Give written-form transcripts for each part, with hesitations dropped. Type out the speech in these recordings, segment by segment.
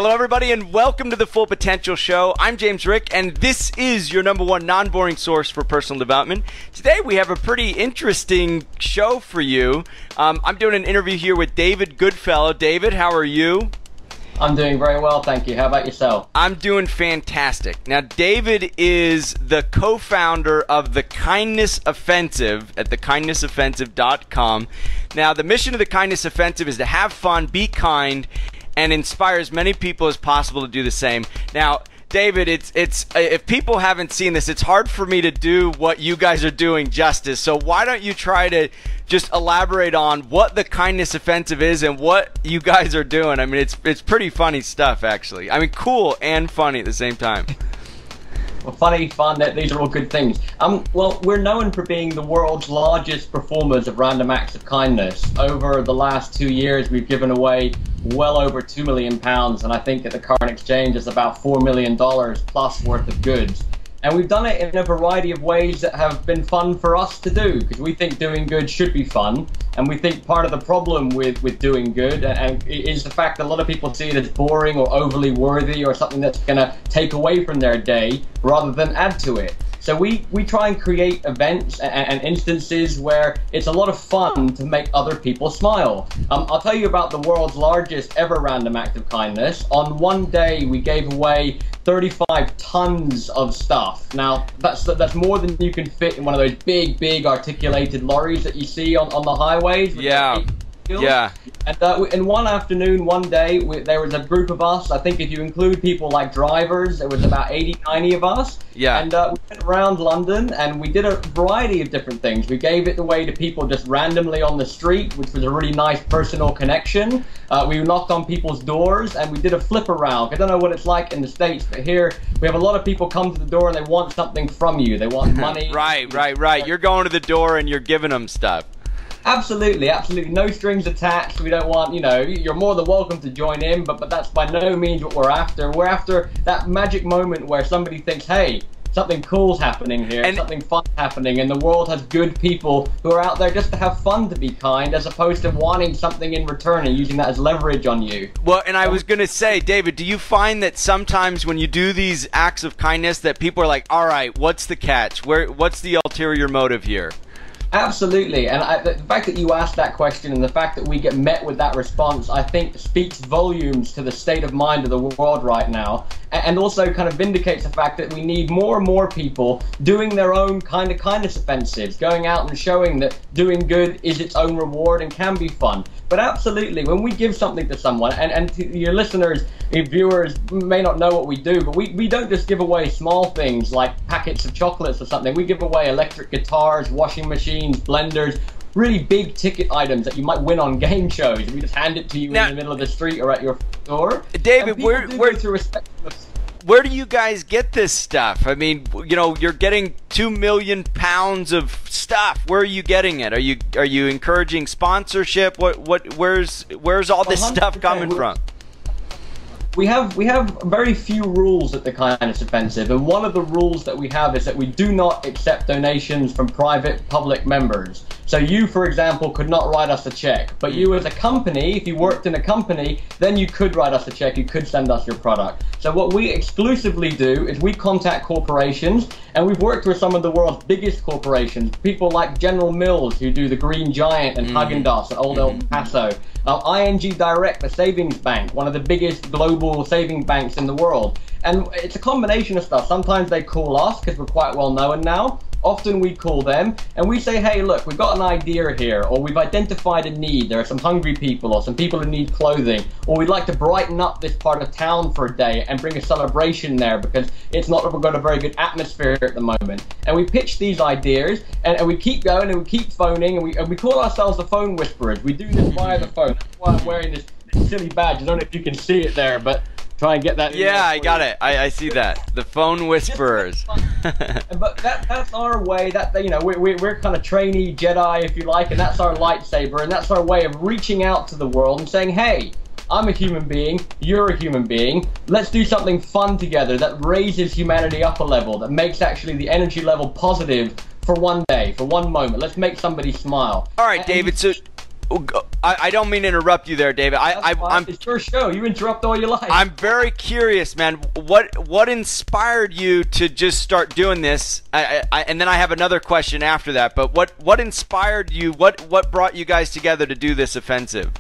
Hello, everybody, and welcome to the Full Potential Show. I'm James Rick, and this is your #1 non-boring source for personal development. Today, we have a pretty interesting show for you. I'm doing an interview here with David Goodfellow. David, how are you? I'm doing very well, thank you. How about yourself? I'm doing fantastic. Now, David is the co-founder of The Kindness Offensive at thekindnessoffensive.com. Now, the mission of The Kindness Offensive is to have fun, be kind, and inspire as many people as possible to do the same. Now, David, it's if people haven't seen this, it's hard for me to do what you guys are doing justice. So why don't you try to just elaborate on what the Kindness Offensive is and what you guys are doing? I mean, it's pretty funny stuff, actually. I mean, cool and funny at the same time. Well, funny, fun, these are all good things. Well, we're known for being the world's largest performers of random acts of kindness. Over the last 2 years, we've given away well over £2 million, and I think at the current exchange it's about $4 million plus worth of goods. And we've done it in a variety of ways that have been fun for us to do, because we think doing good should be fun. And we think part of the problem with doing good is the fact that a lot of people see it as boring or overly worthy or something that's going to take away from their day rather than add to it. So we try and create events and instances where it's a lot of fun to make other people smile. I'll tell you about the world's largest ever random act of kindness. On one day, we gave away 35 tons of stuff. Now, that's more than you can fit in one of those big articulated lorries that you see on the highways. Yeah. Yeah. And in one afternoon, one day, there was a group of us. I think if you include people like drivers, there was about 80, 90 of us. Yeah. And we went around London and we did a variety of different things. We gave it away to people just randomly on the street, which was a really nice personal connection. We knocked on people's doors and we did a flip around. I don't know what it's like in the States, but here we have a lot of people come to the door and they want something from you. They want money. Right. You're going to the door and you're giving them stuff. Absolutely. No strings attached. We don't want, you're more than welcome to join in, but that's by no means what we're after. We're after that magic moment where somebody thinks, hey, something cool's happening here, and something fun's happening, and the world has good people who are out there just to have fun, to be kind, as opposed to wanting something in return and using that as leverage on you. Well, and I was going to say, David, do you find that sometimes when you do these acts of kindness that people are like, all right, what's the catch? What's the ulterior motive here? Absolutely, and the fact that you asked that question and the fact that we get met with that response, I think speaks volumes to the state of mind of the world right now, and also kind of vindicates the fact that we need more and more people doing their own kind of kindness offensives, going out and showing that doing good is its own reward and can be fun. But absolutely, when we give something to someone, and to your listeners, your viewers may not know what we do, but we don't just give away small things like packets of chocolates or something. We give away electric guitars, washing machines, blenders, really big ticket items that you might win on game shows. We just hand it to you in the middle of the street or at your door. David, where do you guys get this stuff? I mean, you're getting 2 million pounds of stuff. Where are you getting it? Are you encouraging sponsorship? Where's all this stuff coming from? We have very few rules at the Kindness Offensive, and one of the rules that we have is that we do not accept donations from private public members. So you, for example, could not write us a check, but you as a company, if you worked in a company, then you could write us a check, you could send us your product. So what we exclusively do is we contact corporations, and we've worked with some of the world's biggest corporations, people like General Mills, who do the Green Giant and Häagen-Dazs and Old El Paso, ING Direct, the savings bank, one of the biggest global saving banks in the world. And it's a combination of stuff. Sometimes they call us because we're quite well known now. Often we call them and we say, hey, look, we've got an idea here, or we've identified a need. There are some hungry people or some people who need clothing, or we'd like to brighten up this part of town for a day and bring a celebration there because it's not got a very good atmosphere at the moment. And we pitch these ideas and we keep going and we keep phoning and we call ourselves the phone whisperers. We do this via the phone. That's why I'm wearing this silly badge. I don't know if you can see it there, but try and get that. Yeah, I got it. I see that. The phone whisperers. But that's our way. We're kind of trainee Jedi, if you like, and that's our lightsaber, and that's our way of reaching out to the world and saying, hey, I'm a human being, you're a human being, let's do something fun together that raises humanity up a level, that makes actually the energy level positive for one day, for one moment. Let's make somebody smile. All right, David, so I don't mean to interrupt you there, David. It's your show. You interrupt all your life. I'm very curious, man. What inspired you to just start doing this? And then I have another question after that. But what inspired you? What brought you guys together to do this offensive?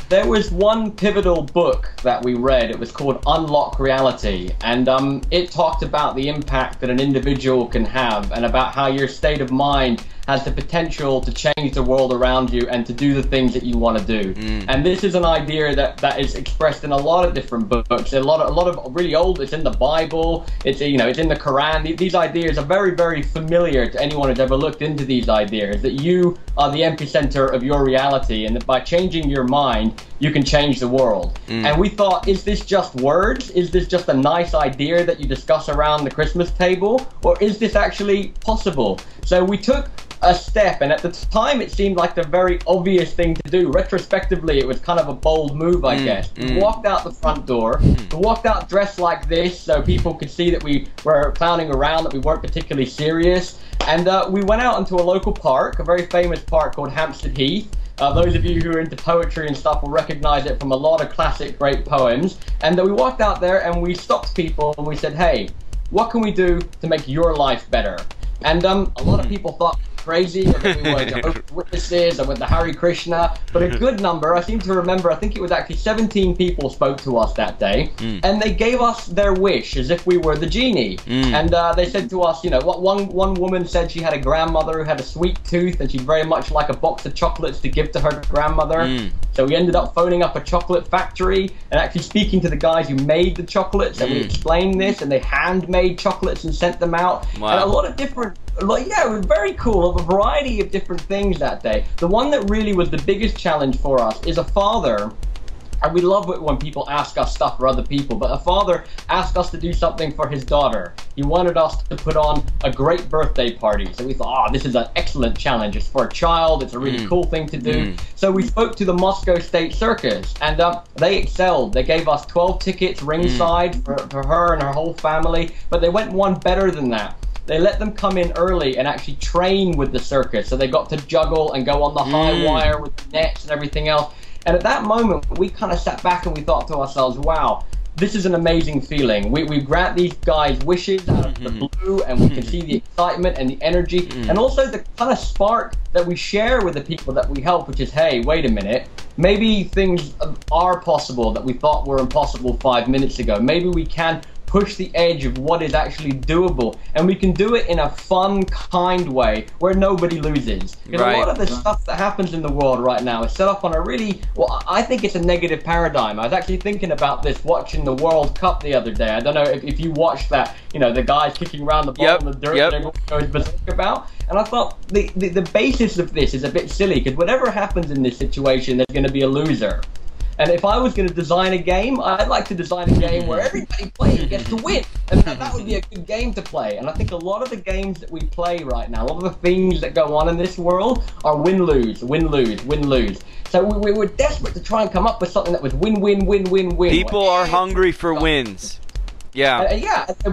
There was one pivotal book that we read. It was called Unlock Reality, and it talked about the impact that an individual can have and about how your state of mind has the potential to change the world around you and to do the things that you want to do. And this is an idea that is expressed in a lot of different books. A lot of really old. It's in the Bible. It's it's in the Quran. These ideas are very, very familiar to anyone who's ever looked into these ideas. That you are the epicenter of your reality, and that by changing your mind, you can change the world. And we thought, is this just words? Is this just a nice idea that you discuss around the Christmas table, or is this actually possible? So we took a step, and at the time it seemed like the very obvious thing to do. Retrospectively, it was kind of a bold move, I guess. We walked out the front door, we walked out dressed like this so people could see that we were clowning around, that we weren't particularly serious, and we went out into a local park, a very famous park called Hampstead Heath. Those of you who are into poetry and stuff will recognize it from a lot of classic great poems. And we walked out there and we stopped people and we said, hey, what can we do to make your life better? And a lot of people thought crazy, or that we were Jehovah's Witnesses, or with the Hare Krishna, but a good number, I seem to remember, I think it was actually 17 people spoke to us that day, and they gave us their wish as if we were the genie. And they said to us, one woman said she had a grandmother who had a sweet tooth, and she'd very much like a box of chocolates to give to her grandmother. So we ended up phoning up a chocolate factory and actually speaking to the guys who made the chocolates, and we explained this, and they handmade chocolates and sent them out. Wow. And a lot of different, it was very cool, a variety of different things that day. The one that really was the biggest challenge for us is a father, and we love it when people ask us stuff for other people, but a father asked us to do something for his daughter. He wanted us to put on a great birthday party. So we thought, this is an excellent challenge. It's for a child. It's a really cool thing to do. So we spoke to the Moscow State Circus, and they excelled. They gave us 12 tickets ringside for her and her whole family, but they went one better than that. They let them come in early and actually train with the circus. So they got to juggle and go on the high wire with the nets and everything else. And at that moment, we kind of sat back and we thought to ourselves, wow, this is an amazing feeling. We grant these guys wishes out of the blue, and we can see the excitement and the energy, and also the kind of spark that we share with the people that we help, which is, hey, wait a minute, maybe things are possible that we thought were impossible 5 minutes ago. Maybe we can push the edge of what is actually doable, and we can do it in a fun, kind way where nobody loses. Because a lot of the stuff that happens in the world right now is set up on a really, I think it's a negative paradigm. I was actually thinking about this watching the World Cup the other day. I don't know if you watched that, the guys kicking around the ball in the dirt that everyone goes berserk about. And I thought the basis of this is a bit silly, because whatever happens in this situation, there's going to be a loser. And if I was going to design a game, I'd like to design a game where everybody playing gets to win. And that would be a good game to play. And I think a lot of the games that we play right now, a lot of the things that go on in this world are win-lose, win-lose, win-lose. So we were desperate to try and come up with something that was win-win, win-win, win. People are hungry for wins. Yeah.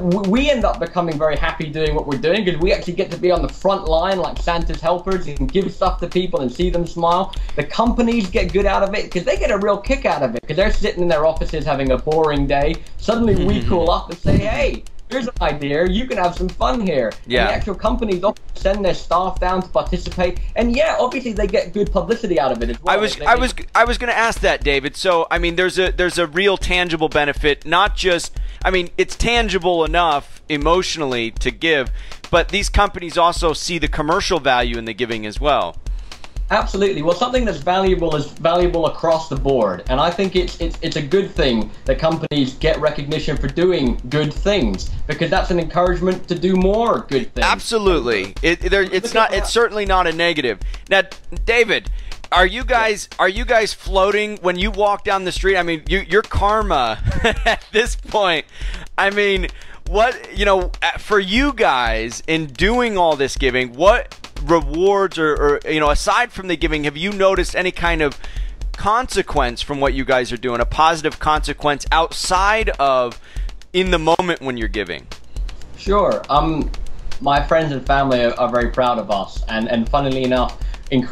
We end up becoming very happy doing what we're doing, because we actually get to be on the front line like Santa's helpers and give stuff to people and see them smile. The companies get good out of it because they get a real kick out of it, because they're sitting in their offices having a boring day. Suddenly we call up and say, hey, here's an idea, you can have some fun here. Yeah. And the actual companies often send their staff down to participate, and obviously they get good publicity out of it as well. I was going to ask that, David. So I mean, there's a real tangible benefit, not just, I mean, it's tangible enough emotionally to give, but these companies also see the commercial value in the giving as well. Absolutely. Well, something that's valuable is valuable across the board, and I think it's a good thing that companies get recognition for doing good things, because that's an encouragement to do more good things. Absolutely. It's certainly not a negative. Now, David, are you guys floating when you walk down the street? I mean, your karma at this point, I mean, for you guys in doing all this giving, what rewards or aside from the giving, have you noticed any kind of consequence from what you guys are doing, a positive consequence outside of in the moment when you're giving? Sure. My friends and family are very proud of us, and funnily enough, increasingly